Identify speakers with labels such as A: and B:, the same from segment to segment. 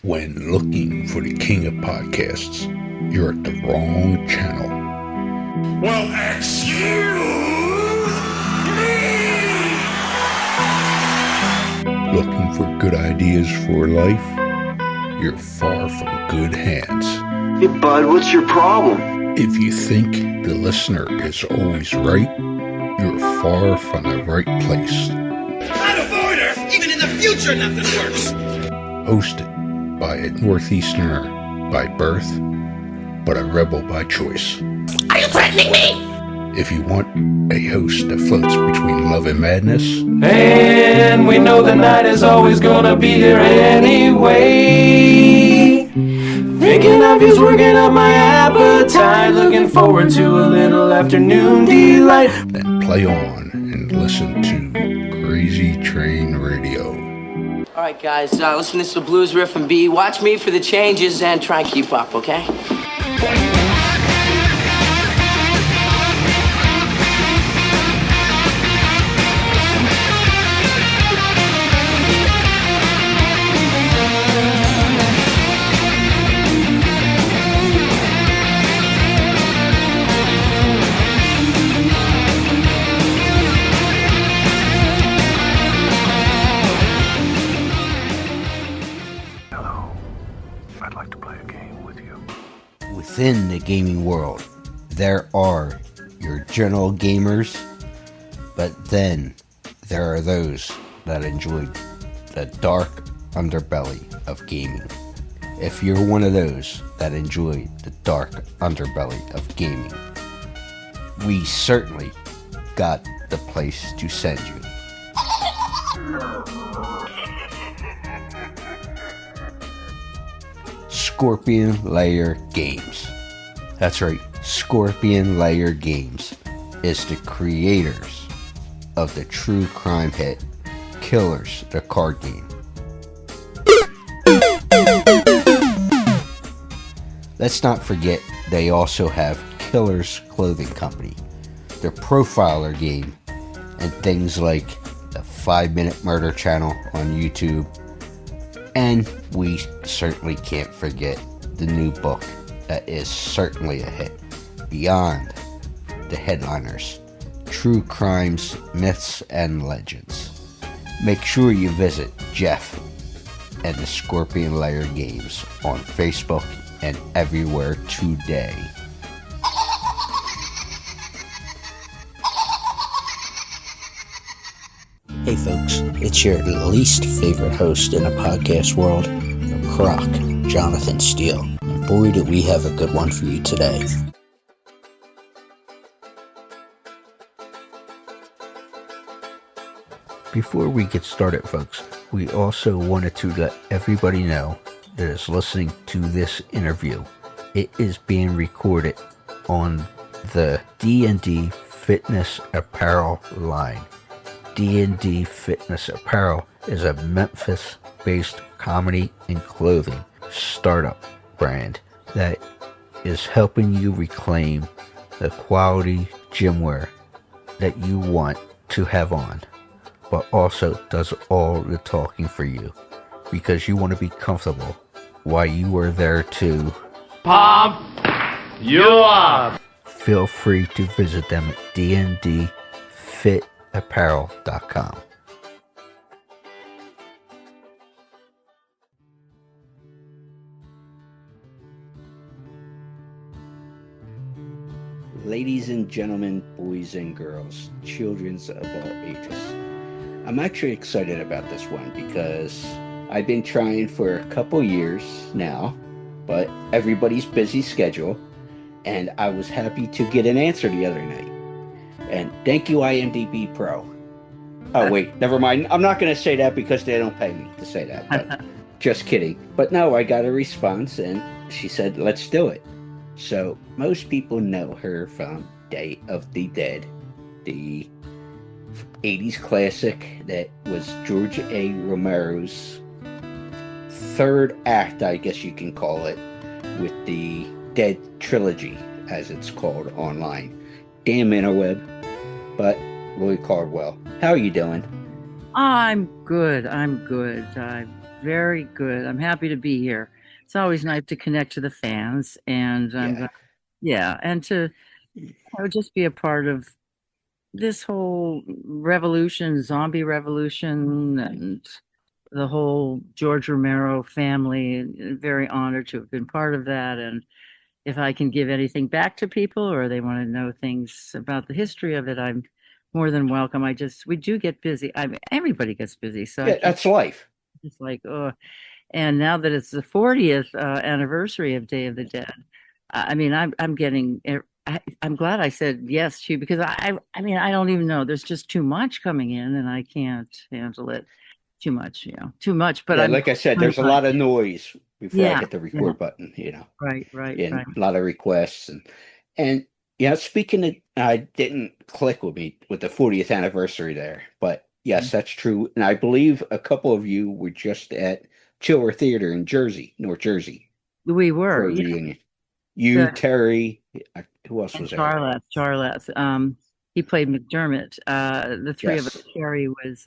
A: When looking for the king of podcasts, you're at the wrong channel.
B: Well, excuse me!
A: Looking for good ideas for life? You're far from good hands.
C: Hey, bud, what's your problem?
A: If you think the listener is always right, you're far from the right place.
B: Out of order! Even in the future, nothing works!
A: Hosted by a Northeasterner by birth, but a rebel by choice.
B: Are you threatening me?
A: If you want a host that floats between love and madness,
D: and we know the night is always gonna be here anyway. Thinking of you's working up my appetite, looking forward to a little afternoon delight.
A: then play on and listen to Crazy Train Radio.
E: All right, guys, listen to this blues riff and B. Watch me for the changes and try and keep up, okay?
F: Within the gaming world, there are your general gamers, but then there are those that enjoy the dark underbelly of gaming. If you're one of those that enjoy the dark underbelly of gaming, we certainly got the place to send you. Scorpion Lair Games. That's right, Scorpion Lair Games is the creators of the true crime hit Killers, the card game. Let's not forget they also have Killers Clothing Company, their profiler game, and things like the 5-Minute Murder channel on YouTube. And we certainly can't forget the new book that is certainly a hit, Beyond the Headliners, True Crimes, Myths, and Legends. Make sure you visit Jeff and the Scorpion Lair Games on Facebook and everywhere today.
G: Hey folks, it's your least favorite host in the podcast world, Croc, Jonathan Steele. And boy, do we have a good one for you today.
F: Before we get started, folks, we also wanted to let everybody know that is listening to this interview. It is being recorded on the D&D Fitness Apparel line. D&D Fitness Apparel is a Memphis-based comedy and clothing startup brand that is helping you reclaim the quality gym wear that you want to have on, but also does all the talking for you because you want to be comfortable while you are there to
D: Pump you up.
F: Feel free to visit them at dndfitapparel.com. Ladies and gentlemen, boys and girls, children of all ages, I'm actually excited about this one because I've been trying for a couple years now, but everybody's busy schedule, and I was happy to get an answer the other night. And thank you, IMDb Pro. Oh, wait, never mind. I'm not going to say that because they don't pay me to say that, but just kidding. But no, I got a response, and she said, let's do it. So most people know her from Day of the Dead, the 80s classic that was George A. Romero's third act, I guess you can call it, with the Dead trilogy, as it's called online. Damn interweb. But Lloyd Caldwell, how are you doing?
H: I'm good. very good. I'm happy to be here. It's always nice to connect to the fans, and and to just be a part of this whole revolution, zombie revolution, and the whole George Romero family. Very honored to have been part of that. And if I can give anything back to people or they want to know things about the history of it, I'm more than welcome. We do get busy. Everybody gets busy. So
F: Yeah, that's life.
H: it's like, oh, and now that it's the 40th anniversary of Day of the Dead, I mean, I'm getting. I'm glad I said yes to you because I mean, I don't even know. There's just too much coming in, and I can't handle it too much. Too much. But
F: Yeah, like I said, there's a lot of noise before I hit the record button.
H: Right.
F: And a lot of requests and speaking of, I didn't click with me with the 40th anniversary there, but yes, that's true. And I believe a couple of you were just at Chiller Theater in Jersey, North Jersey.
H: We were
F: for a reunion. You, Terry, who else was there?
H: Charlotte. He played McDermott. The three of us. Terry was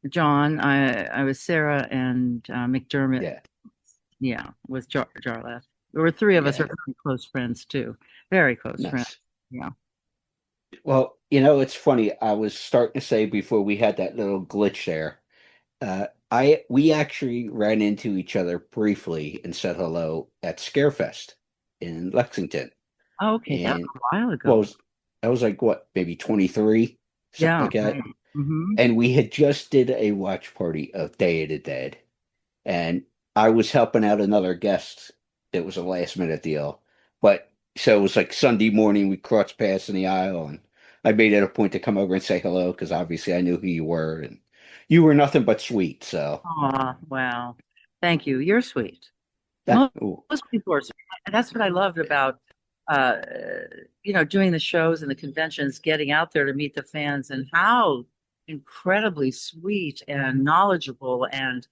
H: John. I was Sarah, and McDermott. Was Jarlath. There were three of us are very close friends too. Very close friends. Yeah.
F: Well, it's funny. I was starting to say before we had that little glitch there. We actually ran into each other briefly and said hello at Scarefest in Lexington.
H: Oh, okay, that was a while ago.
F: Well, that was like what, maybe 23, something like that.
H: Right. Mm-hmm.
F: And we had just did a watch party of Day of the Dead, and I was helping out another guest. It was a last minute deal, but so it was like Sunday morning. We crossed paths in the aisle, and I made it a point to come over and say hello because obviously I knew who you were, and you were nothing but sweet. So,
H: wow, thank you. You're sweet. Most people are sweet. And that's what I loved about doing the shows and the conventions, getting out there to meet the fans, and how incredibly sweet and knowledgeable and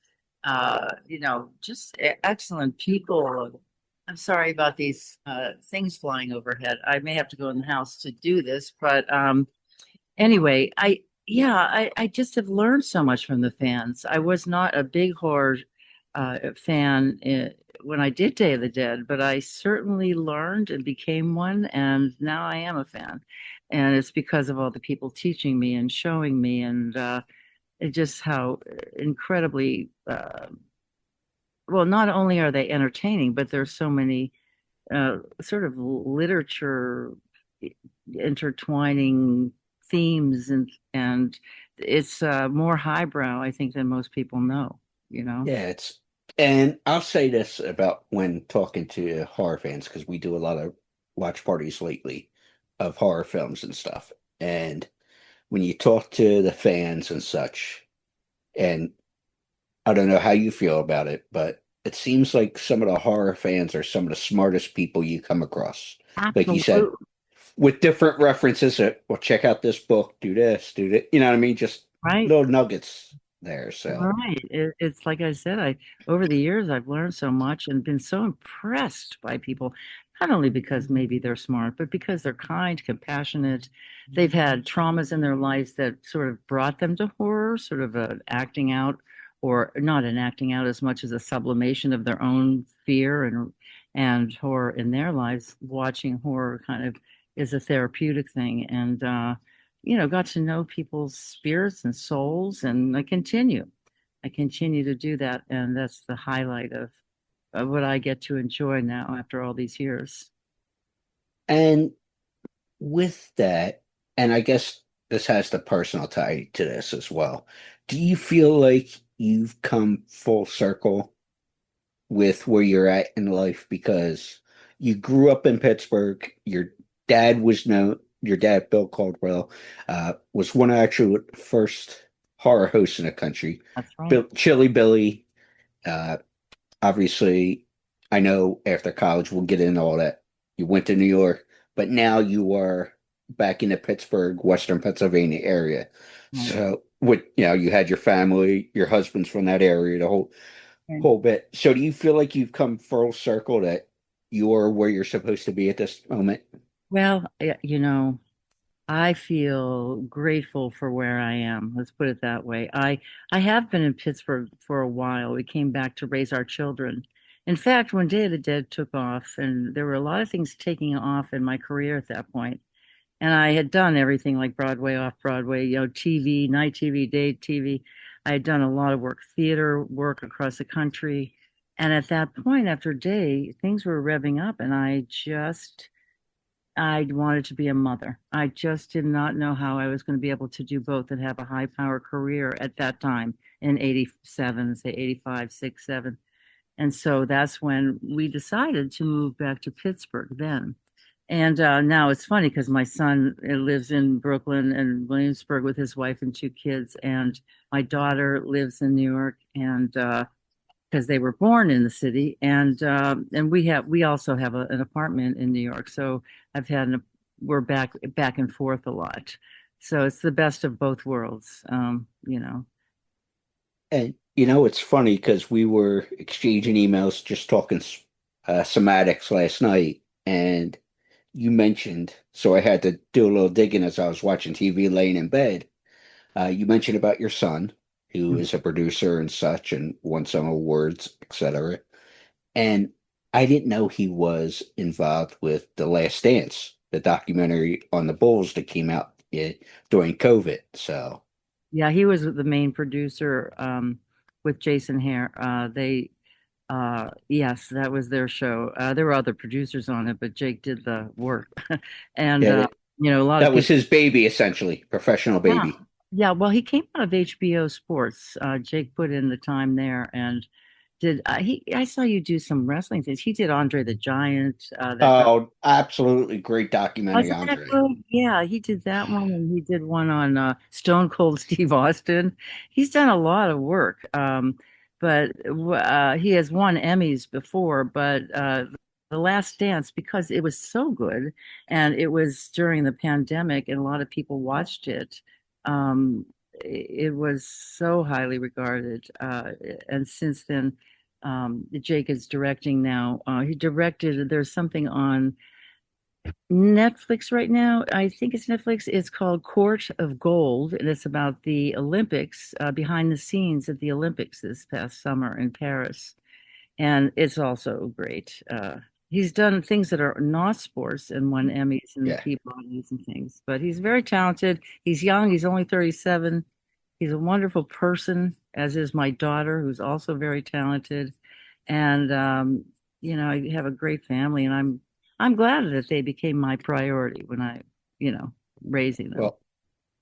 H: just excellent people. I'm sorry about these things flying overhead. I may have to go in the house to do this, but anyway, I just have learned so much from the fans. I was not a big horror fan when I did Day of the Dead, but I certainly learned and became one, and now I am a fan. And it's because of all the people teaching me and showing me, and just how incredibly well, not only are they entertaining, but there's so many sort of literature intertwining themes, and it's more highbrow, I think, than most people know.
F: Yeah, and I'll say this about when talking to horror fans, because we do a lot of watch parties lately of horror films and stuff. And when you talk to the fans and such, and I don't know how you feel about it, but it seems like some of the horror fans are some of the smartest people you come across.
H: Absolutely.
F: Like you said, with different references well, check out this book, do this, do that. You know what I mean? Just little nuggets there. So
H: right. It's like I said, over the years I've learned so much and been so impressed by people, not only because maybe they're smart, but because they're kind, compassionate. They've had traumas in their lives that sort of brought them to horror, sort of acting out, or not an acting out as much as a sublimation of their own fear and horror in their lives. Watching horror kind of is a therapeutic thing, and got to know people's spirits and souls, and I continue to do that, and that's the highlight of what I get to enjoy now after all these years.
F: And with that, and I guess this has the personal tie to this as well, do you feel like you've come full circle with where you're at in life? Because you grew up in Pittsburgh, your dad, Bill Caldwell, was one of actually the first horror hosts in the country.
H: That's right.
F: Chilly Billy. Obviously, I know after college, we'll get into all that. You went to New York, but now you are back in the Pittsburgh, Western Pennsylvania area. Right. So you had your family, your husband's from that area, the whole bit. So do you feel like you've come full circle, that you're where you're supposed to be at this moment?
H: Well, I feel grateful for where I am. Let's put it that way. I have been in Pittsburgh for a while. We came back to raise our children. In fact, when Day of the Dead took off, and there were a lot of things taking off in my career at that point, and I had done everything like Broadway, off Broadway, TV, night TV, day TV. I had done a lot of work, theater work across the country. And at that point, after Day, things were revving up, and I wanted to be a mother. I just did not know how I was going to be able to do both and have a high power career at that time in 87, say 85, 6, 7. And so that's when we decided to move back to Pittsburgh then. And now it's funny because my son lives in Brooklyn and Williamsburg with his wife and 2 kids, and my daughter lives in New York, and because they were born in the city, and we also have an apartment in New York, so we're back and forth a lot, so it's the best of both worlds,
F: And it's funny because we were exchanging emails, just talking somatics last night, and you mentioned, so I had to do a little digging as I was watching TV laying in bed. You mentioned about your son, who is a producer and such, and won some awards, etc. And I didn't know he was involved with The Last Dance, the documentary on the Bulls that came out during COVID. So,
H: yeah, he was the main producer with Jason Hare. Yes, that was their show. There were other producers on it, but Jake did the work. And
F: yeah,
H: a lot
F: that
H: of
F: was
H: people.
F: his baby, essentially, professional
H: Yeah,
F: baby.
H: yeah. Well, he came out of HBO Sports. Jake put in the time there, and did he? I saw you do some wrestling things. He did Andre the Giant.
F: Oh, absolutely great documentary,
H: Wasn't that
F: Andre.
H: good? Yeah, he did that one, and he did one on Stone Cold Steve Austin. He's done a lot of work, but he has won Emmys before. But The Last Dance, because it was so good, and it was during the pandemic, and a lot of people watched it. It was so highly regarded, and since then, Jake is directing now. He directed. There's something on Netflix right now. I think it's Netflix. It's called Court of Gold, and it's about the Olympics, behind the scenes at the Olympics this past summer in Paris. And it's also great. He's done things that are not sports and won Emmys and
F: Yeah.
H: Peabodys and things, but he's very talented. He's young. He's only 37. He's a wonderful person, as is my daughter, who's also very talented. And I have a great family, and I'm glad that they became my priority when you know, raising them.
F: Well,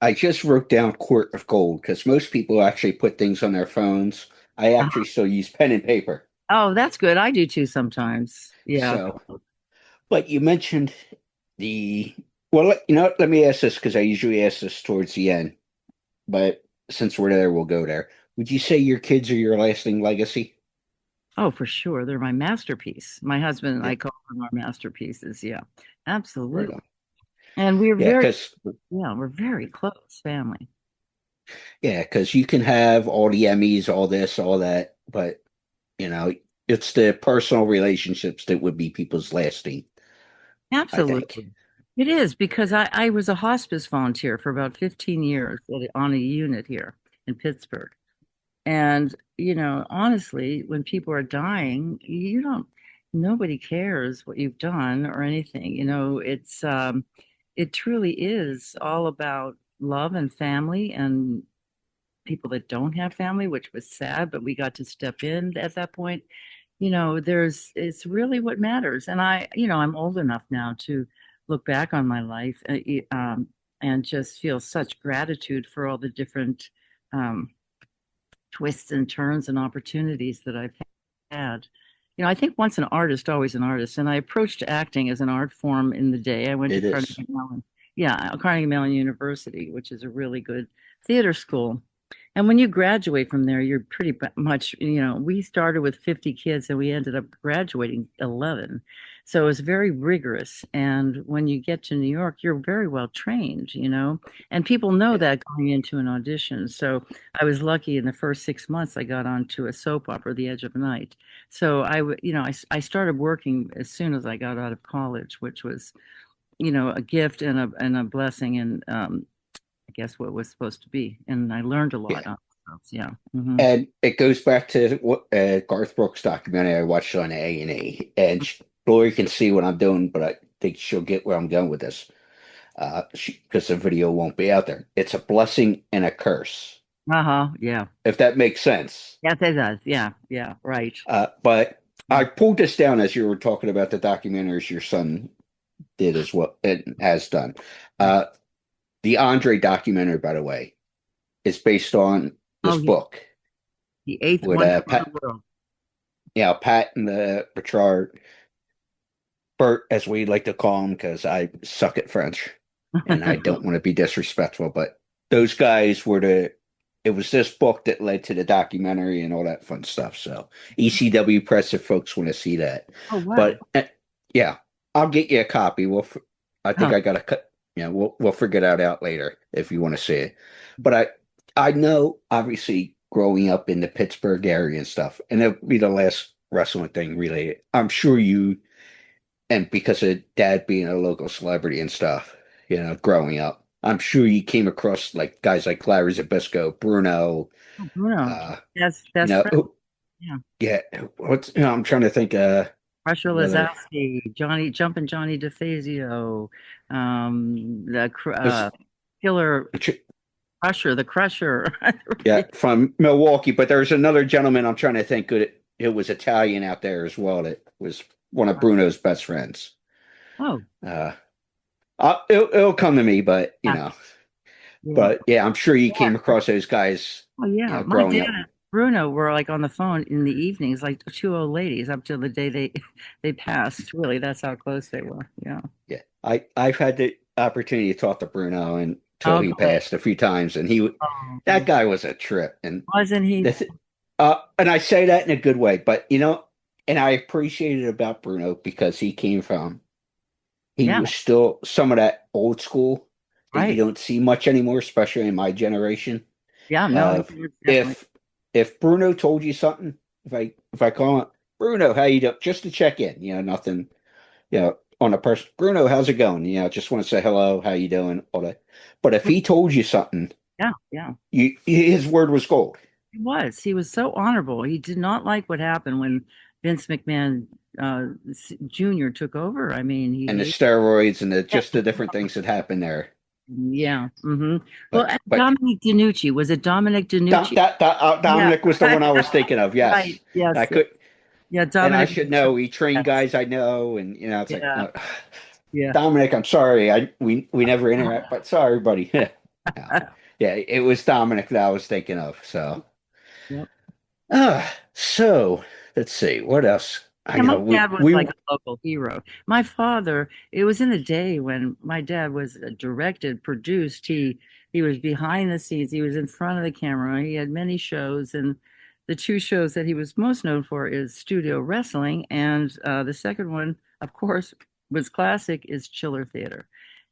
F: I just wrote down Court of Gold because most people actually put things on their phones. I actually still use pen and paper.
H: Oh, that's good. I do too sometimes. Yeah.
F: So, but you mentioned well, let me ask this because I usually ask this towards the end, but since we're there, we'll go there. Would you say your kids are your lasting legacy?
H: Oh, for sure. They're my masterpiece. My husband and
F: Yeah.
H: I call them our masterpieces. Yeah,
F: Right
H: absolutely.
F: on.
H: And
F: Yeah, because
H: we're very close family.
F: you can have all the Emmys, all this, all that, but you know, it's the personal relationships that would be people's lasting, I think.
H: Absolutely. It is because I was a hospice volunteer for about 15 years on a unit here in Pittsburgh. And, honestly, when people are dying, nobody cares what you've done or anything. It truly is all about love and family and people that don't have family, which was sad, but we got to step in at that point. It's really what matters. And I'm old enough now to look back on my life, and just feel such gratitude for all the different, twists and turns and opportunities that I've had. I think once an artist, always an artist. And I approached acting as an art form in the day. I went to
F: It is.
H: Carnegie Mellon. Yeah, Carnegie Mellon University, which is a really good theater school. And when you graduate from there, you're pretty much, we started with 50 kids and we ended up graduating 11. So it was very rigorous. And when you get to New York, you're very well trained, and people know that going into an audition. So I was lucky in the first 6 months, I got onto a soap opera, The Edge of Night. So I started working as soon as I got out of college, which was a gift and a blessing, and I guess what was supposed to be. And I learned a lot
F: Yeah.
H: on those. Yeah. Hmm.
F: And it goes back to what Garth Brooks documentary I watched on A&E. And Lori can see what I'm doing, but I think she'll get where I'm going with this. Because the video won't be out there. It's a blessing and a curse,
H: Uh-huh. Yeah.
F: if that makes sense.
H: Yes, it does. Yeah. Yeah. Right.
F: But I pulled this down as you were talking about the documentaries your son did as well and has done. The Andre documentary, by the way, is based on this book
H: The eighth
F: with
H: wonder of
F: Pat,
H: the world.
F: Pat and the Richard Bert, as we like to call him, because I suck at French and I don't want to be disrespectful, but those guys were it was this book that led to the documentary and all that fun stuff. So ECW Press, if folks want to see that.
H: Oh wow.
F: But yeah, I'll get you a copy. I think I got a cut. We'll figure that out later if you want to see it. But I know, obviously, growing up in the Pittsburgh area and stuff, and it'll be the last wrestling thing related. I'm sure you, and because of Dad being a local celebrity and stuff, growing up, I'm sure you came across like guys like Larry Zbyszko, Bruno.
H: Oh, Bruno. That's friend. Yeah.
F: Yeah. I'm trying to think.
H: Crusher Lazowski, Jumping Johnny DeFazio, the Killer Crusher, the Crusher.
F: Yeah, from Milwaukee. But there's another gentleman I'm trying to think. It was Italian out there as well. That was one of Bruno's best friends.
H: Oh.
F: It'll come to me, but but yeah, I'm sure you came across those guys.
H: Oh yeah, my dad and Bruno were like on the phone in the evenings, like two old ladies, up till the day they passed. Really, that's how close they were. Yeah.
F: Yeah, I've had the opportunity to talk to Bruno until he passed a few times, and that guy was a trip. And
H: wasn't he?
F: And I say that in a good way, but and I appreciate it about Bruno because he came from. He was still some of that old school that you don't see much anymore, especially in my generation.
H: Yeah, no.
F: If Bruno told you something, if I call him Bruno, how you doing, just to check in, nothing, on a person. Bruno, how's it going? Just want to say hello, how you doing, all that. But if he told you something, his word was gold.
H: He was so honorable. He did not like what happened when Vince McMahon Jr. took over. I mean,
F: and the steroids and the different things that happened there.
H: Yeah. Mm-hmm. Well, Dominic DiNucci, was it Dominic DiNucci?
F: Dominic was the one I was thinking of. Yes.
H: Right. Yes.
F: I could.
H: Yeah, Dominic.
F: And I should know. He trained guys I know, and it's like,
H: yeah.
F: Dominic, I'm sorry. We never interact, but sorry, buddy. Yeah, it was Dominic that I was thinking of. So. Yep. So let's see what else.
H: My dad was like a local hero. My father, it was in the day when my dad was directed, produced. He was behind the scenes. He was in front of the camera. He had many shows, and the two shows that he was most known for is Studio Wrestling, and the second one, of course, was classic, is Chiller Theater.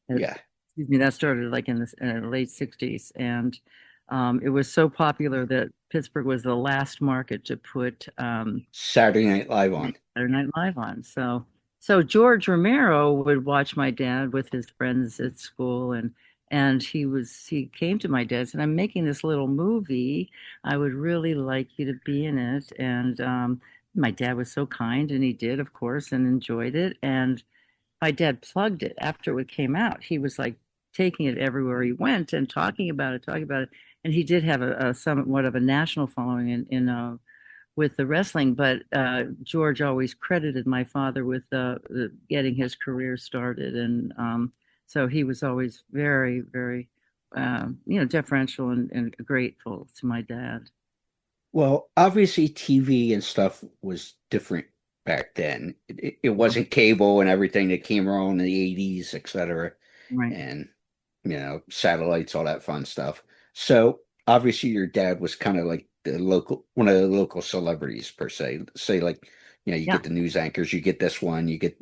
H: Excuse me, that started like in the late 60s, and it was so popular that Pittsburgh was the last market to put
F: Saturday Night Live on.
H: So George Romero would watch my dad with his friends at school, and he came to my dad and said, "I'm making this little movie. I would really like you to be in it." And my dad was so kind, and he did, of course, and enjoyed it. And my dad plugged it after it came out. He was like taking it everywhere he went and talking about it. And he did have a somewhat of a national following in with the wrestling, but George always credited my father with getting his career started, and so he was always very, very, deferential and grateful to my dad.
F: Well, obviously, TV and stuff was different back then. It wasn't cable and everything that came around in the 80s, etc.
H: Right.
F: And satellites, all that fun stuff. So obviously your dad was kind of like one of the local celebrities per se. Say like, you get the news anchors, you get this one, you get,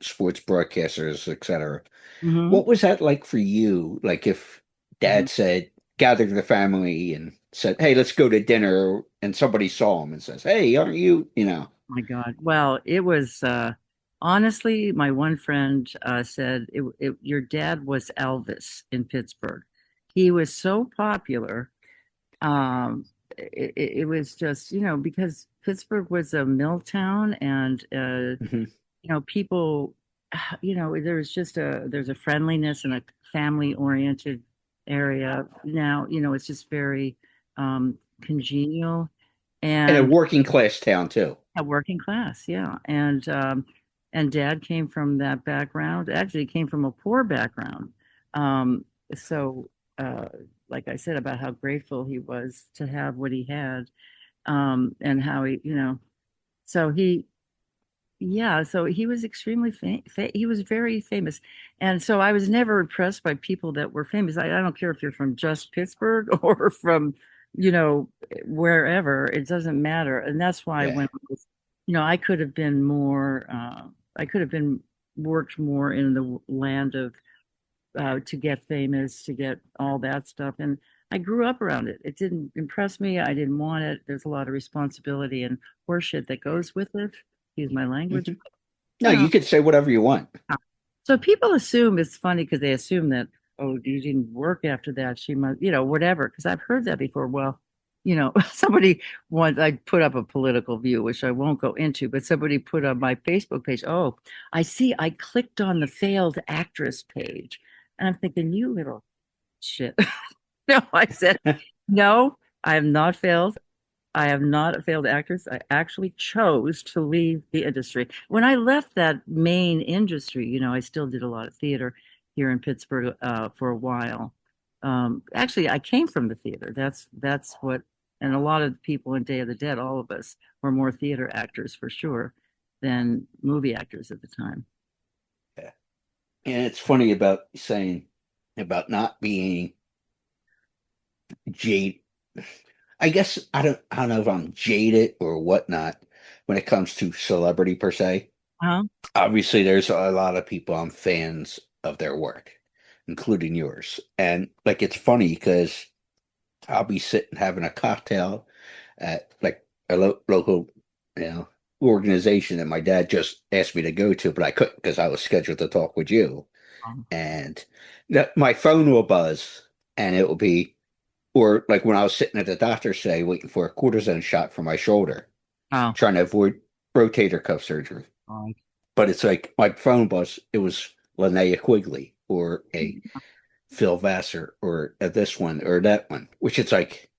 F: sports broadcasters, etc.
H: Mm-hmm.
F: What was that like for you? Like if Dad said, gather the family and said, "Hey, let's go to dinner," and somebody saw him and says, "Hey, aren't you?"
H: My God. Well, it was honestly, my one friend said your dad was Elvis in Pittsburgh. He was so popular. It was just, because Pittsburgh was a mill town, and
F: Mhm.
H: people, there's a friendliness and a family oriented area. Now, it's just very congenial
F: And a
H: and
F: working class town too.
H: a working class, yeah. And dad came from that background. Actually, he came from a poor background. Um, so like I said about how grateful he was to have what he had, and how he, so he, yeah, so he was extremely he was very famous. And so I was never impressed by people that were famous. I don't care if you're from just Pittsburgh or from, wherever, it doesn't matter. And that's why
F: Yeah.
H: when I was, I could have been more, I could have been worked more in the land of, to get famous, to get all that stuff. And I grew up around it. It didn't impress me. I didn't want it. There's a lot of responsibility and horseshit that goes with it. Excuse my language.
F: Mhm. No, you could say whatever you want.
H: So people assume, it's funny because they assume that, oh, you didn't work after that. She must, whatever. Because I've heard that before. Well, somebody once, I put up a political view, which I won't go into, but somebody put on my Facebook page, oh, I see, I clicked on the failed actress page. And I'm thinking, you little shit. No, I said, no, I have not failed. I have not a failed actress. I actually chose to leave the industry. When I left that main industry, I still did a lot of theater here in Pittsburgh for a while. Actually, I came from the theater. That's what, and a lot of the people in Day of the Dead, all of us were more theater actors for sure than movie actors at the time.
F: Yeah. And it's funny about saying about not being jaded. I guess I don't know if I'm jaded or whatnot when it comes to celebrity per se.
H: Uh-huh.
F: Obviously, there's a lot of people I'm fans of their work, including yours. And like it's funny because I'll be sitting having a cocktail at like a local, organization that my dad just asked me to go to, but I couldn't because I was scheduled to talk with you. And my phone will buzz, and it will be, or like when I was sitting at the doctor's today waiting for a cortisone shot for my shoulder,
H: Oh,
F: trying to avoid rotator cuff surgery.
H: oh.
F: But it's like my phone buzz, it was Linnea Quigley or a Phil Vassar or this one or that one, which it's like,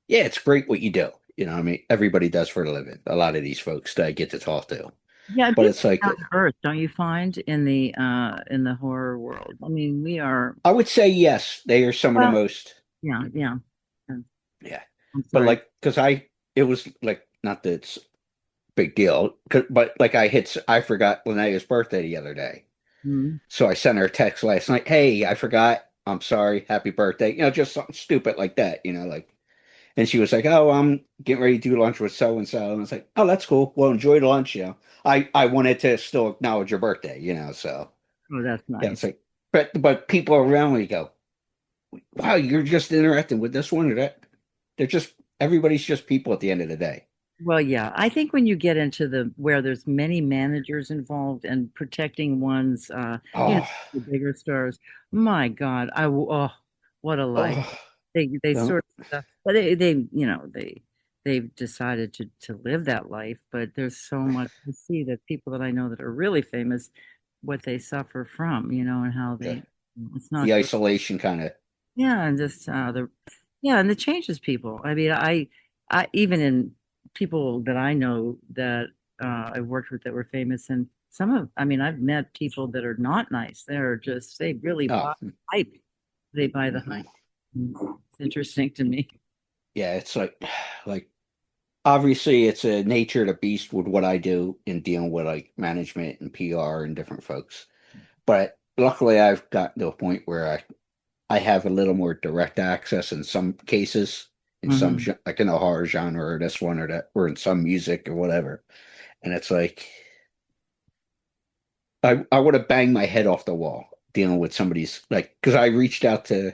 F: yeah, it's great what you do. I mean, everybody does for a living. A lot of these folks that I get to talk to.
H: Yeah, and
F: But
H: people
F: it's like,
H: down to earth, don't you find in the horror world? I mean, we are.
F: I would say yes, they are some of the
H: Well,
F: most.
H: yeah, yeah.
F: Yeah.
H: I'm
F: But
H: sorry.
F: like, because it was like, not that it's big deal, but like I forgot Linnea's birthday the other day.
H: Mhm.
F: So I sent her a text last night. Hey, I forgot. I'm sorry. Happy birthday. Just something stupid like that, like, and she was like, oh, I'm getting ready to do lunch with so and so. And I was like, oh, that's cool. Well, enjoy the lunch. I wanted to still acknowledge your birthday, so
H: Oh, that's
F: yeah, it's
H: nice.
F: like, but people around me go, wow, you're just interacting with this one or that. Everybody's just people at the end of the day.
H: Well, yeah, I think when you get into where there's many managers involved and protecting one's,
F: Oh,
H: the bigger stars, my God, oh, what a life.
F: oh,
H: They
F: don't.
H: sort of, but they've decided to live that life, but there's so much to see that people that I know that are really famous, what they suffer from, and how
F: Yeah.
H: it's not
F: The
H: good.
F: isolation kind of.
H: Yeah, and just and it changes people. I mean, I even in people that I know that I've worked with that were famous, and I mean, I've met people that are not nice. They really
F: Oh,
H: buy the hype. They buy the hype. It's interesting to me.
F: yeah, it's like obviously it's a nature of the beast with what I do in dealing with like management and PR and different folks. But luckily I've gotten to a point where I have a little more direct access in some cases, in some
H: Mhm.
F: like in the horror genre or this one or that, or in some music or whatever. And it's like I would have banged my head off the wall dealing with somebody's like because I reached out to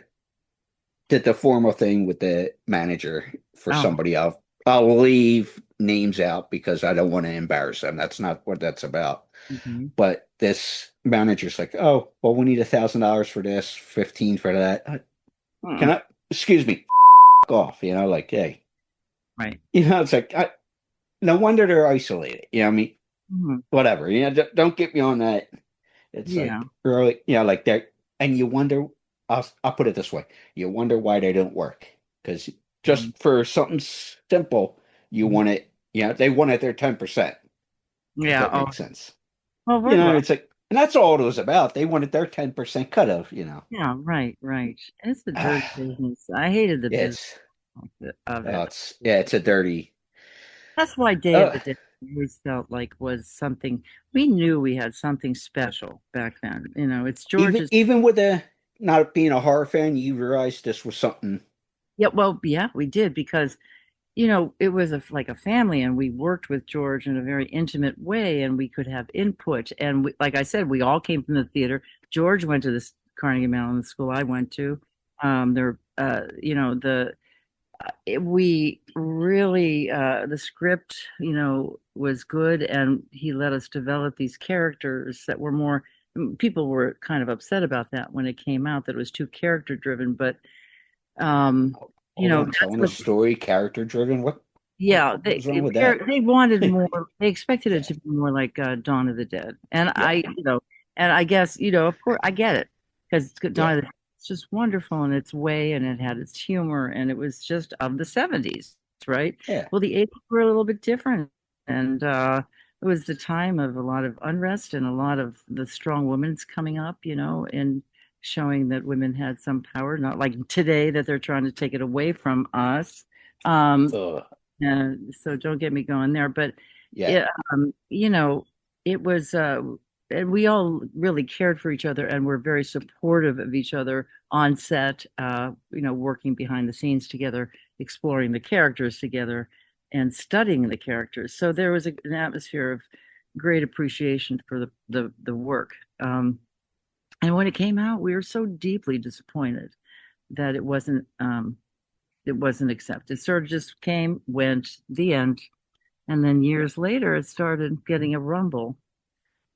F: did the formal thing with the manager for
H: Oh,
F: somebody. I'll leave names out because I don't want to embarrass them. That's not what that's about.
H: Mm-hmm.
F: But this manager's like, oh, well, we need $1,000 for this, 15 for that. Can I, excuse me, off, like, hey,
H: Right.
F: it's like, no wonder they're isolated. I mean, whatever, don't get me on that. It's like, really, like that. And you wonder, I'll put it this way. You wonder why they don't work. Because just for something simple, you want it, they wanted their 10%.
H: Yeah.
F: That makes sense.
H: Well,
F: It's like, and that's all it was about. They wanted their 10% cut of,
H: Yeah, right. It's the dirty business. I hated the business of it.
F: It's a dirty.
H: That's why Day of the Dead always felt like was something we knew we had something special back then. It's George's.
F: Even with not being a horror fan, you realized this was something.
H: Yeah, well, yeah, we did because it was like a family, and we worked with George in a very intimate way, and we could have input. And like I said, we all came from the theater. George went to this Carnegie Mellon school I went to. We really the script was good, and he let us develop these characters that were more. People were kind of upset about that when it came out, that it was too character driven, but
F: telling a story character driven. They
H: wanted more. They expected it to be more like Dawn of the Dead, and I guess of course I get it, because Dawn of the Dead, it's just wonderful in its way, and it had its humor, and it was just of the 70s, right?
F: Yeah.
H: Well, the 80s were a little bit different, and it was the time of a lot of unrest and a lot of the strong women's coming up, and showing that women had some power, not like today that they're trying to take it away from us. So don't get me going there, but it was, and we all really cared for each other and were very supportive of each other on set, working behind the scenes together, exploring the characters together and studying the characters. So there was an atmosphere of great appreciation for the work. And when it came out, we were so deeply disappointed that it wasn't accepted. It sort of just came, went, the end. And then years later, it started getting a rumble.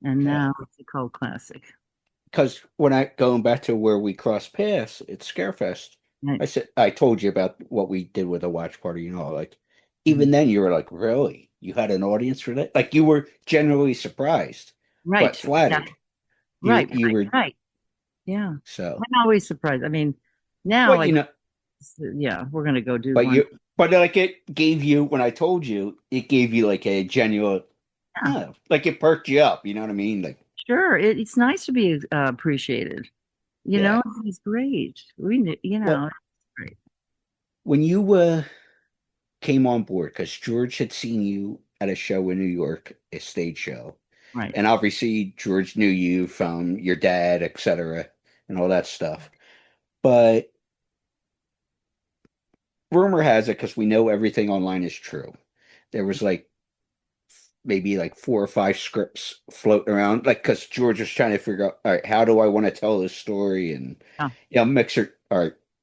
H: And now it's a cult classic.
F: Because going back to where we crossed paths, it's Scarefest. Right. I told you about what we did with a watch party, like even then you were like, really? You had an audience for that? Like you were generally surprised,
H: right?
F: But flattered.
H: Yeah.
F: You were
H: right. Yeah.
F: So
H: I'm always surprised. I mean, now we're gonna go do.
F: But like it gave you, when I told you, it gave you like a genuine, like it perked you up. You know what I mean? Like
H: sure, it's nice to be appreciated. It's great. It's great.
F: When you came on board, because George had seen you at a show in New York, a stage show.
H: Right.
F: And obviously George knew you from your dad, etc., and all that stuff. But rumor has it, because we know everything online is true, there was maybe 4 or 5 scripts floating around, because George was trying to figure out, all right, how do I want to tell this story? And mixer,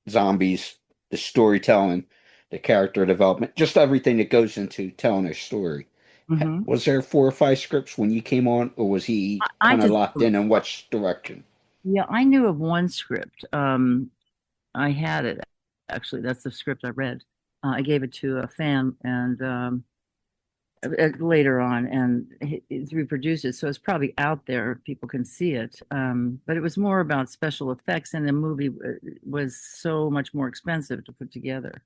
F: zombies, the storytelling, the character development, just everything that goes into telling a story. Mm-hmm. Was there 4 or 5 scripts when you came on, or was he kind of locked in which direction?
H: Yeah, I knew of one script. I had it, actually. That's the script I read. I gave it to a fan, and later on, and it's reproduced it, so it's probably out there. People can see it. But it was more about special effects, and the movie was so much more expensive to put together.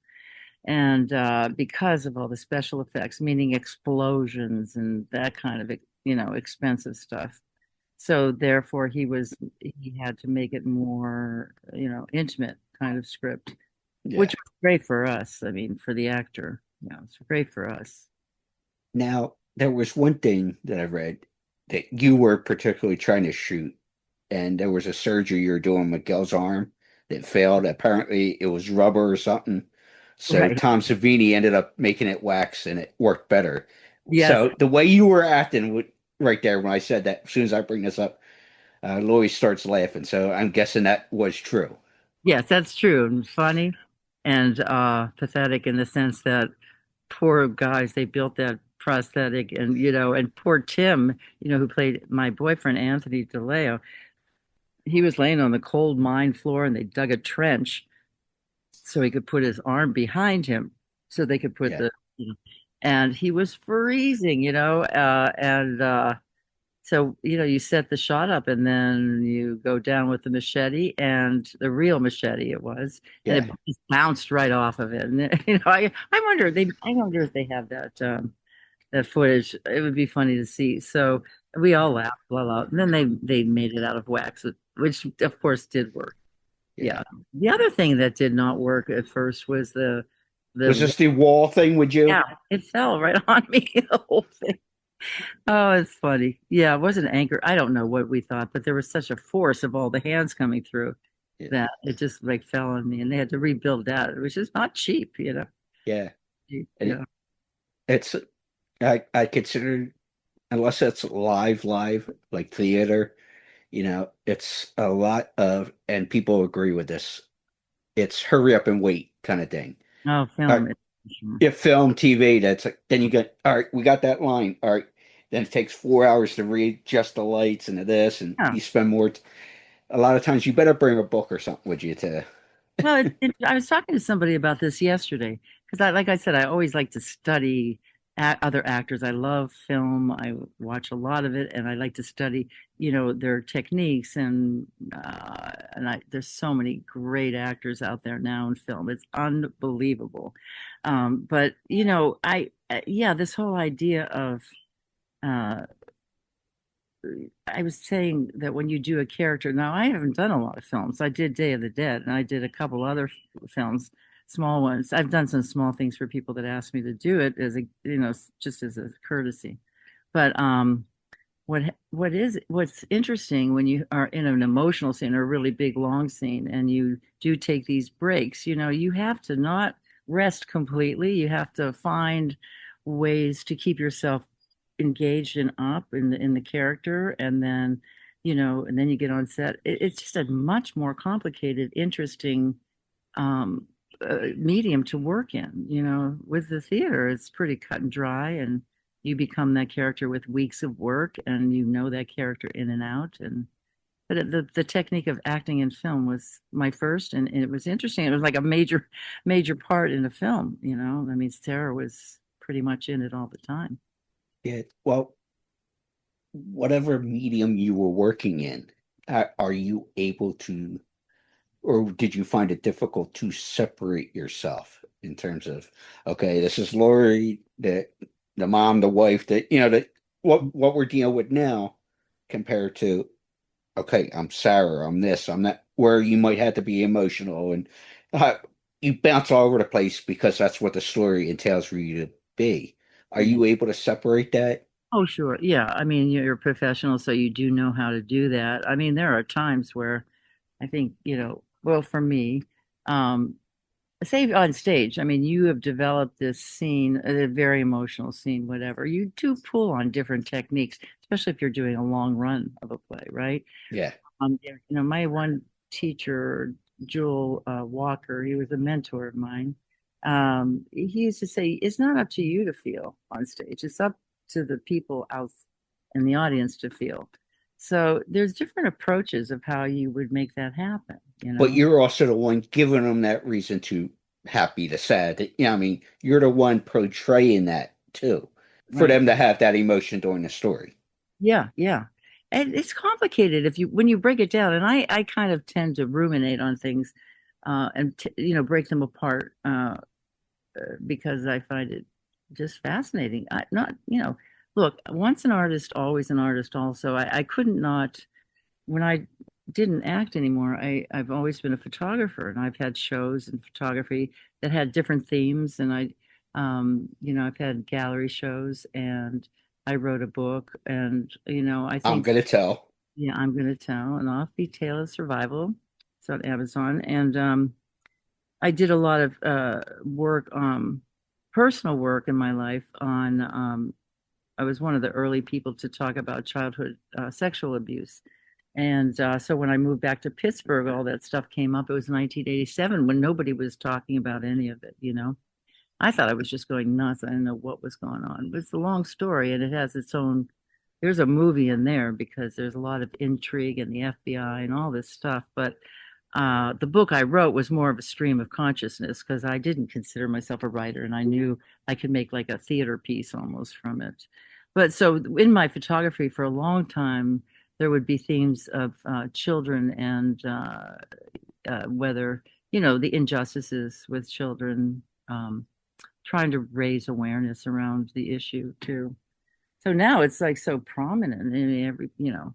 H: And because of all the special effects, meaning explosions and that kind of, expensive stuff. So therefore he had to make it more, intimate kind of script, which was great for us. I mean, for the actor, it's great for us.
F: Now, there was one thing that I read that you were particularly trying to shoot, and there was a surgery you were doing Miguel's arm that failed. Apparently it was rubber or something. So Tom Savini ended up making it wax, and it worked better. Yes. So the way you were acting right there when I said that, as soon as I bring this up, Lois starts laughing. So I'm guessing that was true.
H: Yes, that's true. And funny and pathetic in the sense that poor guys, they built that prosthetic, and and poor Tim, who played my boyfriend Anthony DeLeo, he was laying on the cold mine floor, and they dug a trench so he could put his arm behind him, so they could put
F: Yeah.
H: and he was freezing, and so, you set the shot up, and then you go down with the machete, and the real machete it was, and
F: Yeah.
H: it just bounced right off of it. And I wonder if they have that footage. It would be funny to see. So we all laughed well out, and then they made it out of wax, which of course did work. Yeah. The other thing that did not work at first was
F: Was this the wall thing with you?
H: yeah, it fell right on me, the whole thing. Oh, it's funny. Yeah, it wasn't anchor. I don't know what we thought, but there was such a force of all the hands coming through
F: Yeah.
H: that it just like fell on me, and they had to rebuild that, which is not cheap.
F: Yeah. And
H: Yeah.
F: it's I consider, unless it's live like theater, it's a lot of, and people agree with this, it's hurry up and wait kind of thing.
H: Oh, film.
F: If film, TV, that's like, then you get, all right, we got that line. All right. Then it takes 4 hours to readjust the lights and this, and
H: Yeah.
F: you spend more. A lot of times you better bring a book or something with you to.
H: Well, I was talking to somebody about this yesterday because, like I said, I always like to study other actors. I love film. I watch a lot of it, and I like to study, their techniques. And there's so many great actors out there now in film. It's unbelievable. But this whole idea of I was saying that when you do a character, now I haven't done a lot of films. I did Day of the Dead, and I did a couple other films, small ones. I've done some small things for people that asked me to do it as just as a courtesy. But what's interesting when you are in an emotional scene or a really big long scene, and you do take these breaks, you have to not rest completely. You have to find ways to keep yourself engaged and up in the character, and then you get on set. It's just a much more complicated, interesting medium to work in. With the theater, it's pretty cut and dry, and you become that character with weeks of work, and that character in and out. But the technique of acting in film was my first, and it was interesting. It was like a major part in the film. I mean, Sarah was pretty much in it all the time.
F: Yeah. Well, whatever medium you were working in, are you able to, or did you find it difficult to separate yourself in terms of, okay, this is Lori, the mom, the wife, what we're dealing with now, compared to, okay, I'm Sarah, I'm this, I'm that, where you might have to be emotional, and you bounce all over the place because that's what the story entails for you to be. Are you able to separate that?
H: Oh, sure. Yeah. I mean, you're a professional, so you do know how to do that. I mean, there are times where I think, well, for me, say on stage, I mean, you have developed this scene, a very emotional scene, whatever. You do pull on different techniques, especially if you're doing a long run of a play, right?
F: Yeah.
H: My one teacher, Jewel Walker, he was a mentor of mine. He used to say, it's not up to you to feel on stage. It's up to the people out in the audience to feel. So there's different approaches of how you would make that happen.
F: But you're also the one giving them that reason to happy to sad. I mean, you're the one portraying that too, for them to have that emotion during the story.
H: Yeah, yeah. And it's complicated when you break it down. And I kind of tend to ruminate on things and break them apart because I find it just fascinating. Look, once an artist, always an artist also. I couldn't not, when I didn't act anymore, I've always been a photographer, and I've had shows in photography that had different themes, and I've had gallery shows, and I wrote a book, and I think
F: I'm gonna tell.
H: Yeah, I'm gonna tell an offbeat tale of survival. It's on Amazon, and I did a lot of work, personal work in my life on. I was one of the early people to talk about childhood sexual abuse. And so when I moved back to Pittsburgh, all that stuff came up. It was 1987 when nobody was talking about any of it, I thought I was just going nuts. I didn't know what was going on. But it's a long story, and it has its own. There's a movie in there because there's a lot of intrigue and the FBI and all this stuff. But the book I wrote was more of a stream of consciousness because I didn't consider myself a writer, and I knew I could make like a theater piece almost from it. But so in my photography for a long time, there would be themes of children and whether, the injustices with children, trying to raise awareness around the issue too. So now it's like so prominent. I mean,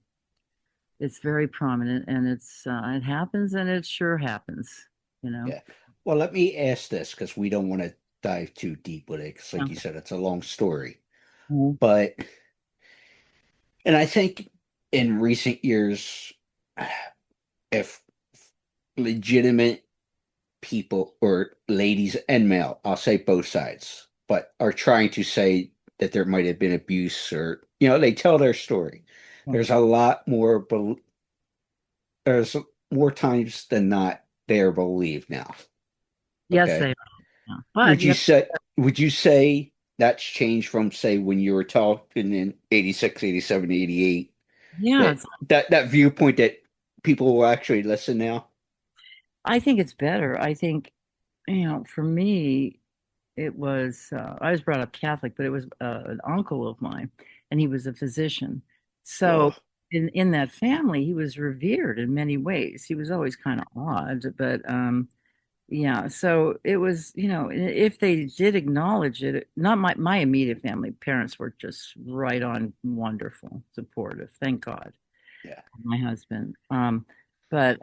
H: it's very prominent, and it happens, and it sure happens.
F: Yeah. Well, let me ask this because we don't want to dive too deep with it. Because, like you said, it's a long story.
H: Mhm.
F: But, and I think in recent years, if legitimate people or ladies and male, I'll say both sides, but are trying to say that there might have been abuse or, they tell their story. There's a lot more, there's more times than not they are believed now.
H: Yes,
F: Okay.
H: they are. Yeah. But
F: Would you say that's changed from, say, when you were talking in 86, 87, 88,
H: yeah,
F: that viewpoint that people will actually listen now?
H: I think it's better. I think, for me, it was, I was brought up Catholic, but it was an uncle of mine, and he was a physician. So
F: Oh,
H: in that family, he was revered in many ways. He was always kind of odd, but yeah. So it was, if they did acknowledge it, not my immediate family, parents were just right on, wonderful, supportive. Thank God.
F: yeah.
H: My husband. But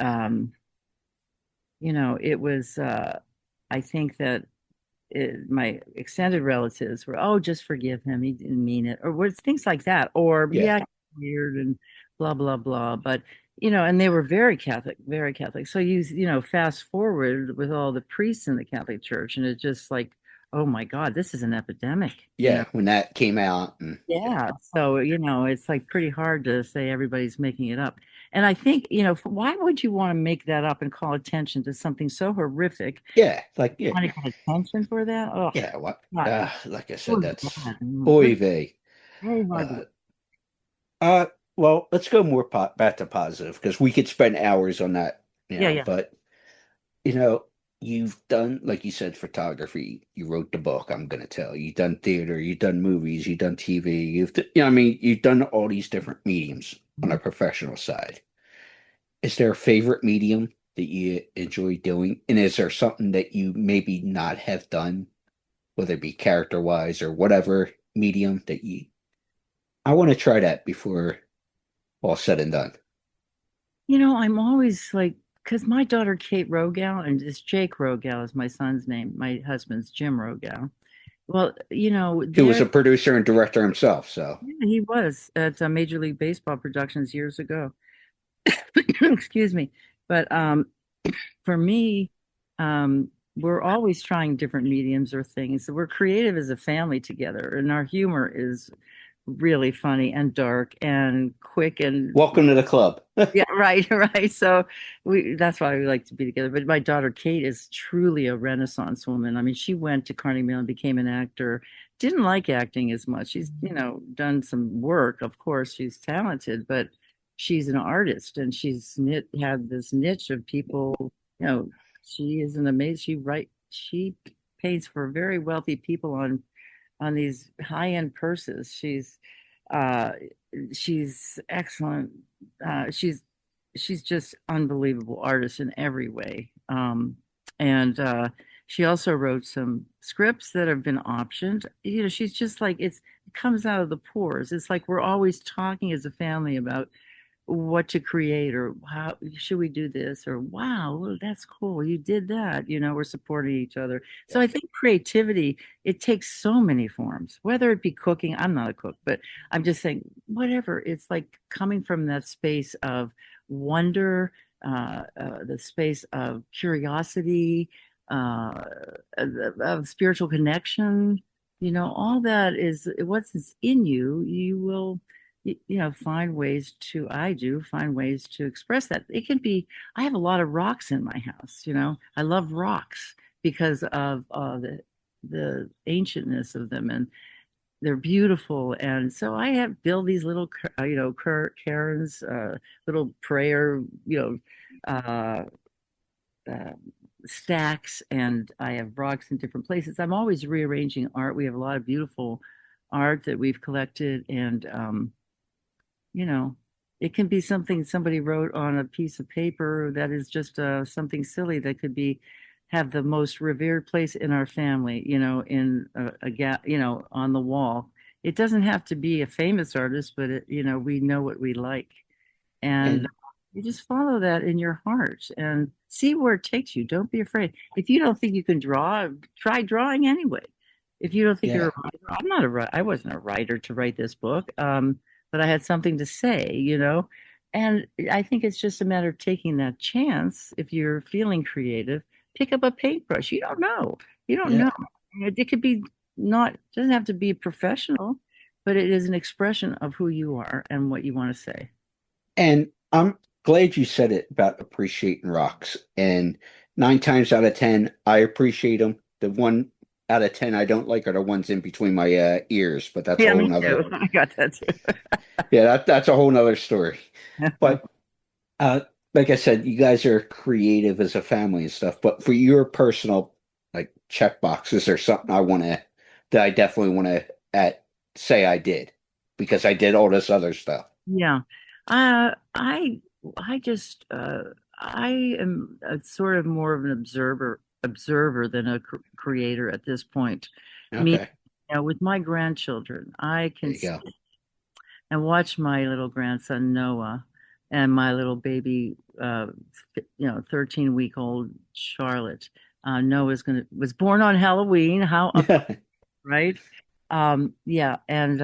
H: it was. I think that my extended relatives were, oh, just forgive him. He didn't mean it, or words, things like that, or
F: Yeah.
H: yeah, weird and blah blah blah. But and they were very Catholic, very Catholic. So fast forward with all the priests in the Catholic Church, and it's just like, oh my God, this is an epidemic.
F: Yeah. When that came out.
H: Yeah. So, it's like pretty hard to say everybody's making it up. And I think, why would you want to make that up and call attention to something so horrific?
F: Yeah. Like, yeah.
H: Want to get attention for that? Oh,
F: Yeah. What?
H: God.
F: Like I
H: It
F: said,
H: was
F: that's
H: bad.
F: oy vey.
H: Very hard
F: Uh,
H: to.
F: uh, well, let's go more back to positive because we could spend hours on that
H: Yeah, yeah.
F: But, you know, you've done, like you said, photography. You wrote the book, I'm going to tell. You've done theater, you've done movies, you've done TV. You've done all these different mediums on a professional side. Is there a favorite medium that you enjoy doing? And is there something that you maybe not have done, whether it be character wise or whatever medium that I want to try that before all said and done?
H: I'm always like, because my daughter Kate Rogow, and it's Jake Rogow is my son's name. My husband's Jim Rogow. Well,
F: He was a producer and director himself, so
H: yeah, he was at Major League Baseball Productions years ago. Excuse me. But for me, we're always trying different mediums or things. We're creative as a family together, and our humor is really funny and dark and quick and
F: welcome to the club.
H: yeah, right, right. So that's why we like to be together. But my daughter Kate is truly a Renaissance woman. I mean, she went to Carnegie Mellon, became an actor, didn't like acting as much. She's, done some work, of course, she's talented, but she's an artist, and had this niche of people, she is an amazing, she paints for very wealthy people on these high-end purses. Uh she's excellent. She's just unbelievable artist in every way. And she also wrote some scripts that have been optioned. She's just like it comes out of the pores. It's like we're always talking as a family about what to create, or how should we do this, or wow, well, that's cool, you did that. We're supporting each other. So I think creativity, it takes so many forms, whether it be cooking. I'm not a cook, but I'm just saying, whatever. It's like coming from that space of wonder, the space of curiosity, of spiritual connection. All that is what's in you. You will find ways to, find ways to express that. It can be, I have a lot of rocks in my house. I love rocks because of the ancientness of them, and they're beautiful. And so I have built these little, cairns, little prayer, uh, uh, stacks, and I have rocks in different places. I'm always rearranging art. We have a lot of beautiful art that we've collected, and you know, it can be something somebody wrote on a piece of paper that is just something silly that could be have the most revered place in our family, in on the wall. It doesn't have to be a famous artist, but we know what we like. And
F: And
H: you just follow that in your heart and see where it takes you. Don't be afraid. If you don't think you can draw, try drawing anyway. If you don't think you're
F: yeah,
H: a writer, I'm not a writer. I wasn't a writer to write this book, but I had something to say. And I think it's just a matter of taking that chance. If you're feeling creative, pick up a paintbrush. You don't know. You don't
F: yeah.
H: know. It could be not, doesn't have to be professional, but it is an expression of who you are and what you want to say.
F: And I'm glad you said it about appreciating rocks. And 9 times out of 10, I appreciate them. The 1 out of 10 I don't like are the ones in between my ears, but that's a
H: Yeah,
F: whole
H: me
F: nother.
H: too. I got that too.
F: Yeah, that's a whole nother story. But uh, like I said, you guys are creative as a family and stuff. But for your personal like check boxes or something, that I definitely want to say I did because I did all this other stuff.
H: Yeah. Uh, I I just I am a sort of more of an observer than a creator at this point. Me,
F: Okay,
H: with my grandchildren, I
F: there
H: can
F: you go.
H: sit and watch my little grandson Noah and my little baby, 13-week-old Charlotte. Noah's was born on Halloween. How up, right? Yeah, and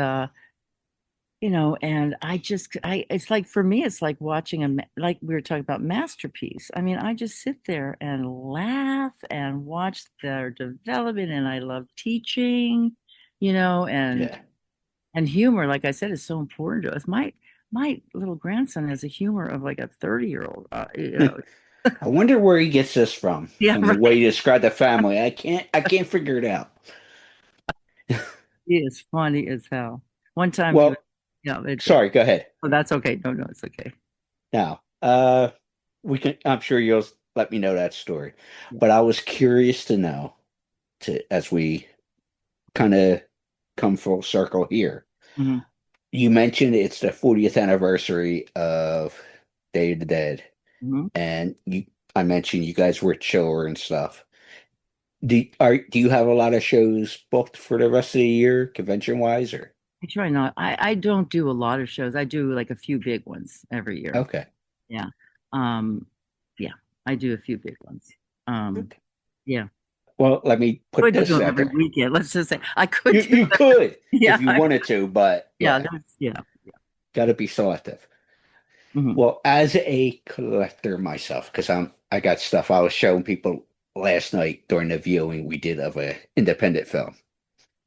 H: it's like for me, it's like watching like we were talking about masterpiece. I mean, I just sit there and laugh and watch their development, and I love teaching, and
F: Yeah.
H: humor, like I said, is so important to us. My little grandson has a humor of like a 30-year-old.
F: I wonder where he gets this
H: Yeah,
F: from the
H: right.
F: way you describe the family. I can't figure it out.
H: He is funny as hell. One time he was,
F: Well,
H: yeah,
F: sorry, go ahead.
H: oh, that's okay. No, no, it's okay.
F: Now, I'm sure you'll let me know that story.
H: Yeah.
F: But I was curious to know as we kind of come full circle here.
H: Mhm.
F: You mentioned it's the 40th anniversary of Day of the Dead,
H: Mhm.
F: and I mentioned you guys were chiller and stuff. Do you have a lot of shows booked for the rest of the year, convention wise, or
H: I try not. I don't do a lot of shows. I do like a few big ones every year.
F: okay?
H: Yeah. Um, yeah, I do a few big ones. Um,
F: Okay.
H: yeah.
F: Well, let me put
H: Could do
F: this
H: them
F: out
H: every
F: there.
H: weekend. Let's just say I could do
F: You
H: them.
F: could
H: Yeah.
F: if you wanted to, but
H: Yeah,
F: yeah,
H: yeah.
F: got to be selective.
H: Mhm.
F: Well, as a collector myself, because I got stuff I was showing people last night during the viewing we did of a independent film.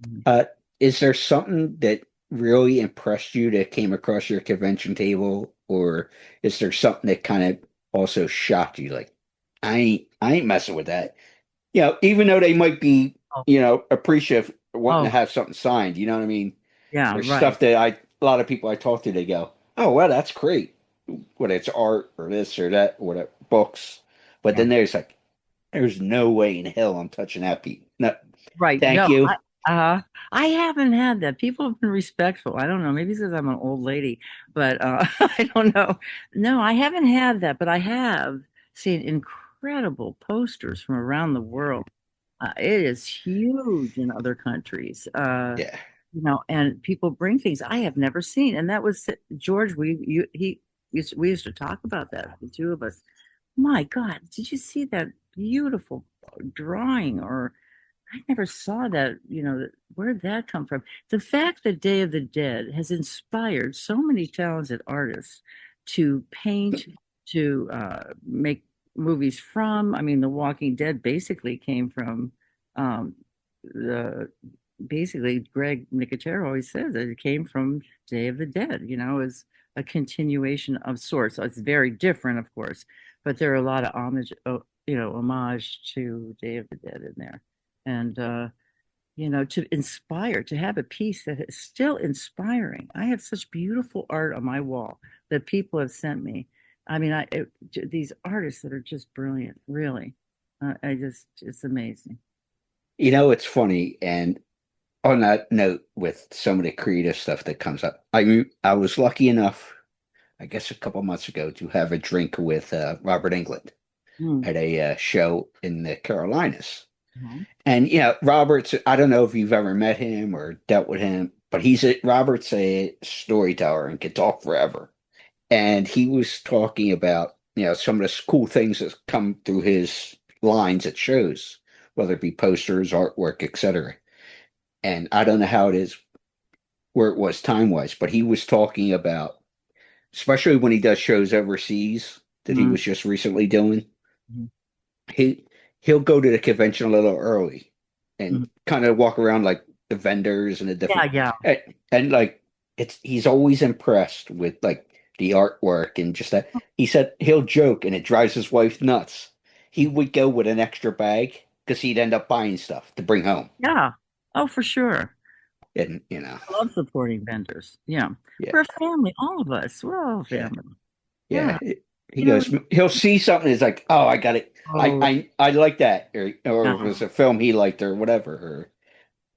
H: Mhm.
F: Uh, is there something that really impressed you that came across your convention table, or is there something that kind of also shocked you? Like, I ain't messing with that. Even though they might be,
H: Oh,
F: appreciative of wanting to
H: oh,
F: have something signed, you know what I mean?
H: yeah,
F: There's
H: right.
F: stuff that a lot of people I talk to, they go, "Oh, well, that's great," whether it's art or this or that, or whatever, books. But
H: Yeah,
F: then there's no way in hell I'm touching that piece. No,
H: right.
F: thank
H: No,
F: you.
H: I haven't had that. People have been respectful. I don't know. Maybe because I'm an old lady, but I don't know. No, I haven't had that, but I have seen incredible posters from around the world. It is huge in other countries.
F: Yeah.
H: And people bring things I have never seen. And that was George. We used to talk about that, the two of us. My God, did you see that beautiful drawing? Or I never saw that. Where'd that come from? The fact that Day of the Dead has inspired so many talented artists to paint, to make movies from. I mean, The Walking Dead basically came from um, the basically Greg Nicotero always says that it came from Day of the Dead, as a continuation of sorts. So it's very different, of course, but there are a lot of homage to Day of the Dead in there. And to inspire, to have a piece that is still inspiring. I have such beautiful art on my wall that people have sent me. I mean, these artists that are just brilliant, really. It's amazing.
F: It's funny, and on that note, with some of the creative stuff that comes up, I was lucky enough, I guess a couple months ago, to have a drink with Robert Englund
H: Mm.
F: at a show in the Carolinas.
H: Mhm.
F: And Robert's, I don't know if you've ever met him or dealt with him, but Robert's a storyteller and can talk forever. And he was talking about, some of the cool things that come through his lines at shows, whether it be posters, artwork, etc. And I don't know how it is where it was time wise, but he was talking about, especially when he does shows overseas that he
H: Mhm.
F: was just recently doing,
H: Mhm.
F: he he'll go to the convention a little early
H: Mhm.
F: and kind of walk around like the vendors and the
H: Yeah,
F: different
H: yeah.
F: and like he's always impressed with like the artwork and just that. He said he'll joke and it drives his wife nuts. He would go with an extra bag because he'd end up buying stuff to bring home.
H: Yeah. Oh, for sure.
F: And
H: I love supporting vendors. Yeah.
F: yeah,
H: We're a family, all of us. We're all a
F: yeah,
H: family.
F: yeah.
H: Yeah.
F: He
H: You know,
F: goes, he'll see something. It's like, oh, I got it. I,
H: oh,
F: I, I like that, or if it
H: yeah.
F: was a film he liked, or whatever. Or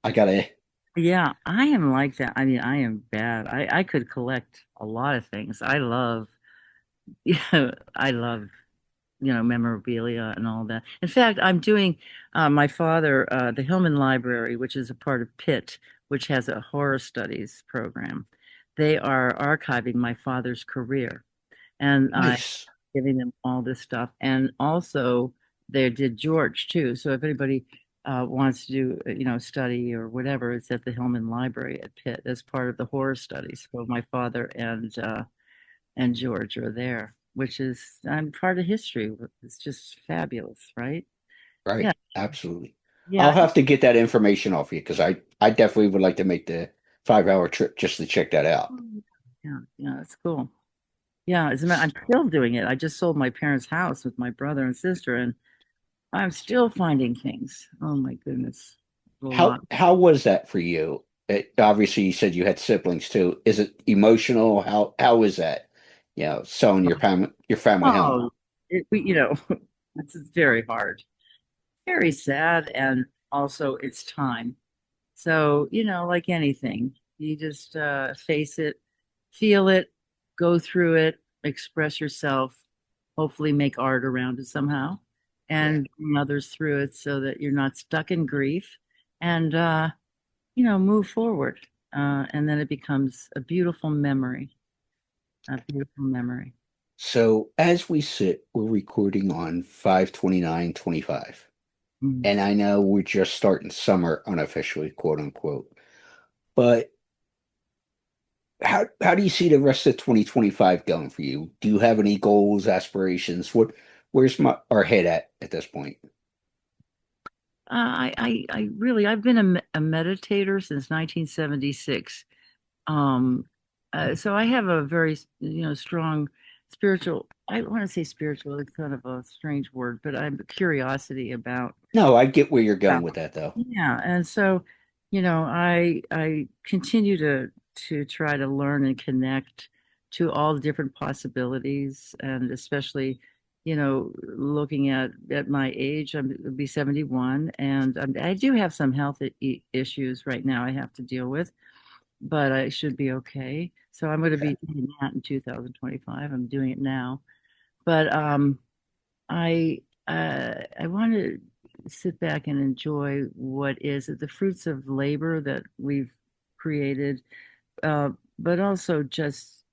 F: I gotta,
H: Yeah, I am like that. I mean, I am bad. I could collect a lot of things. I love, I love, memorabilia and all that. In fact, I'm doing my father, the Hillman Library, which is a part of Pitt, which has a horror studies program. They are archiving my father's career, and I'm
F: nice.
H: giving them all this stuff. And also, they did George too. So if anybody wants to do, study or whatever, it's at the Hillman Library at Pitt as part of the horror studies. So my father and George are there, which is I'm part of history. It's just fabulous, right?
F: Right.
H: Yeah,
F: Absolutely. I'll
H: yeah,
F: have to get that information off you because I definitely would like to make the 5 hour trip just to check that out.
H: yeah, yeah. It's cool. Yeah, I'm still doing it. I just sold my parents' house with my brother and sister, and I'm still finding things. Oh my goodness, a lot.
F: How was that for you? Obviously, you said you had siblings too. Is it emotional? How is that? Selling your family home.
H: Oh, it's very hard, very sad, and also it's time. So, like anything, you just face it, feel it, go through it, express yourself, hopefully make art around it somehow,
F: Yeah.
H: and bring others through it so that you're not stuck in grief and, move forward. And then it becomes a beautiful memory.
F: So as we sit, we're recording on 5/29/25.
H: Mm.
F: And I know we're just starting summer unofficially, quote unquote. But how do you see the rest of 2025 going for you? Do you have any goals, aspirations? Where's our head at this point?
H: I've been a meditator since 1976. Um, so I have a very, strong spiritual, I want to say spiritual, it's kind of a strange word, but I have a curiosity about,
F: No, I get where you're
H: yeah,
F: going with that though.
H: yeah. And so, I continue to try to learn and connect to all the different possibilities, and especially, looking at my age, I'll be 71, and I do have some health issues right now I have to deal with, but I should be okay. So I'm going to
F: Okay.
H: be doing that in 2025. I'm doing it now, but I want to sit back and enjoy what is the fruits of labor that we've created, uh, but also just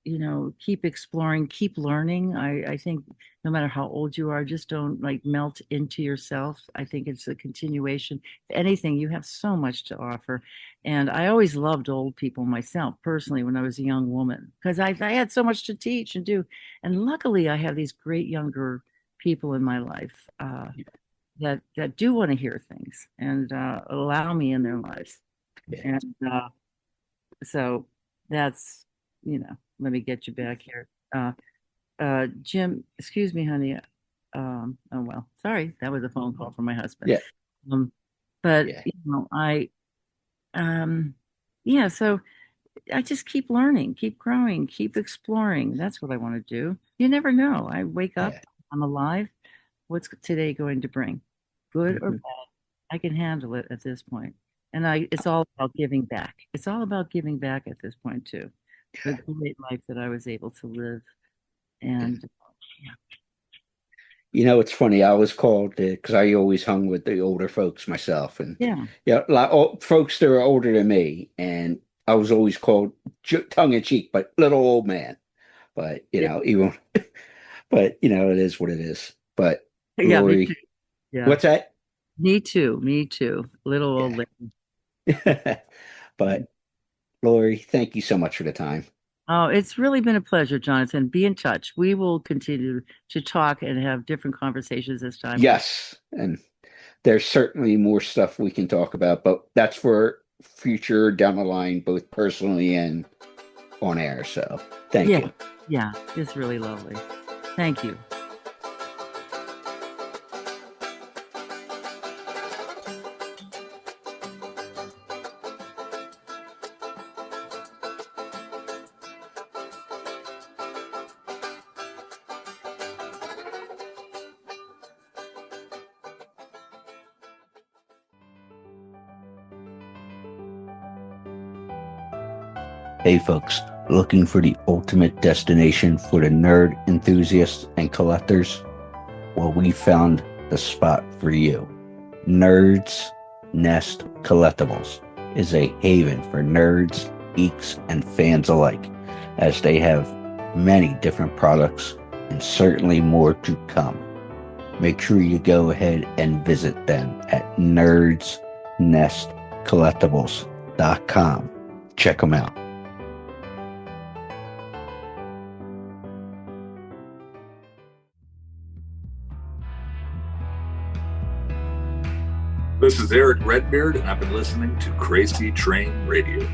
H: keep exploring, keep learning. I think no matter how old you are, just don't like melt into yourself. I think it's a continuation. If anything, you have so much to offer, and I always loved old people myself personally when I was a young woman because I had so much to teach and do, and luckily I have these great younger people in my life that do want to hear things and allow me in their lives,
F: Yeah.
H: and so that's, let me get you back here. Jim, excuse me, honey. Oh well, sorry, that was a phone call from my husband.
F: Yeah.
H: But
F: Yeah.
H: yeah, so I just keep learning, keep growing, keep exploring. That's what I want to do. You never know. I wake up,
F: Yeah.
H: I'm alive. What's today going to bring? Good or
F: Mhm.
H: bad? I can handle it at this point. And it's all about giving back. It's all about giving back at this point too. The great life that I was able to live. And
F: It's funny. I was called because I always hung with the older folks myself, and
H: yeah,
F: yeah, like folks that are older than me, and I was always called tongue in cheek, but little old man. But
H: yeah,
F: even, but it is what it is. But
H: yeah, me too.
F: Lori,
H: Yeah,
F: what's that?
H: me too. Me too. Little old lady.
F: Yeah. But Lori, thank you so much for the time.
H: Oh, it's really been a pleasure, Jonathan. Be in touch. We will continue to talk and have different conversations as time goes.
F: Yes, and there's certainly more stuff we can talk about, but that's for future down the line, both personally and on air. So thank
H: Yeah,
F: you.
H: yeah, it's really lovely. Thank you.
F: Hey folks, looking for the ultimate destination for the nerd enthusiasts and collectors? Well, we found the spot for you. Nerds Nest Collectibles is a haven for nerds, geeks, and fans alike, as they have many different products and certainly more to come. Make sure you go ahead and visit them at nerdsnestcollectibles.com. Check them out.
I: This is Eric Redbeard, and I've been listening to Crazy Train Radio.